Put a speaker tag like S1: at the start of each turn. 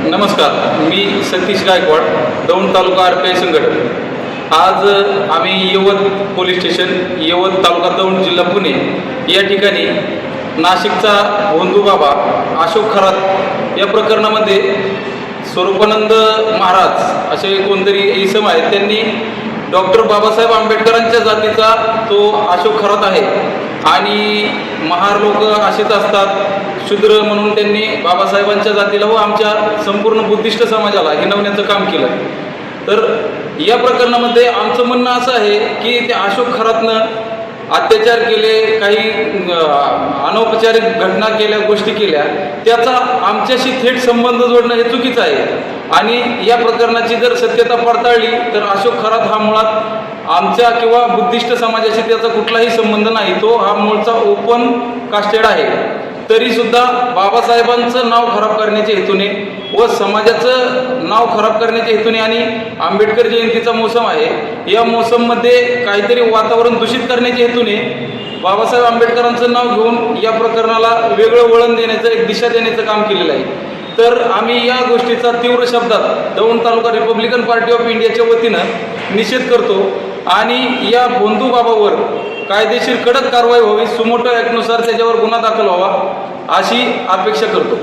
S1: नमस्कार, मी सतीश गायकवाड, दौंड तालुका RPI संघटक। आज आम्ही यवत पोलीस स्टेशन, यवत तालुका दौंड, जिल्हा पुणे या ठिकाणी नाशिकचा भोंदू बाबा अशोक खरात या प्रकरणामध्ये स्वरूपानंद महाराज असे कोणतरी इसम आहेत, त्यांनी डॉक्टर बाबासाहेब आंबेडकरांच्या जातीचा तो अशोक खरात आहे आणि महार लोक असेच असतात शूद्र म्हणून त्यांनी बाबासाहेबांच्या जातीला व आमच्या संपूर्ण बुद्धिस्ट समाजाला हिणवण्याचं काम केलं। तर या प्रकरणामध्ये आमचं म्हणणं असं आहे की त्या अशोक खरातनं अत्याचार केले, काही अनौपचारिक घटना केल्या, गोष्टी केल्या, त्याचा आमच्याशी थेट संबंध जोडणं हे चुकीचं आहे आणि या प्रकरणाची जर सत्यता पडताळली तर अशोक खरात हा मुळात आमच्या किंवा बुद्धिस्ट समाजाशी त्याचा कुठलाही संबंध नाही। तो हा मूळचा ओपन कास्टेड आहे, तरीसुद्धा बाबासाहेबांचं नाव खराब करण्याच्या हेतूने व समाजाचं नाव खराब करण्याच्या हेतूने आणि आंबेडकर जयंतीचा मोसम आहे, या मोसममध्ये काहीतरी वातावरण दूषित करण्याच्या हेतूने बाबासाहेब आंबेडकरांचं नाव घेऊन या प्रकरणाला वेगळं वळण देण्याचं, एक दिशा देण्याचं काम केलेलं आहे। तर आम्ही या गोष्टीचा तीव्र शब्दात दौंड तालुका रिपब्लिकन पार्टी ऑफ इंडियाच्या वतीनं निषेध करतो आणि या भोंदू बाबावर कायदेशीर कडक कारवाई व्हावी, सुमोटो ॲक्टनुसार त्याच्यावर गुन्हा दाखल व्हावा अशी अपेक्षा करतो।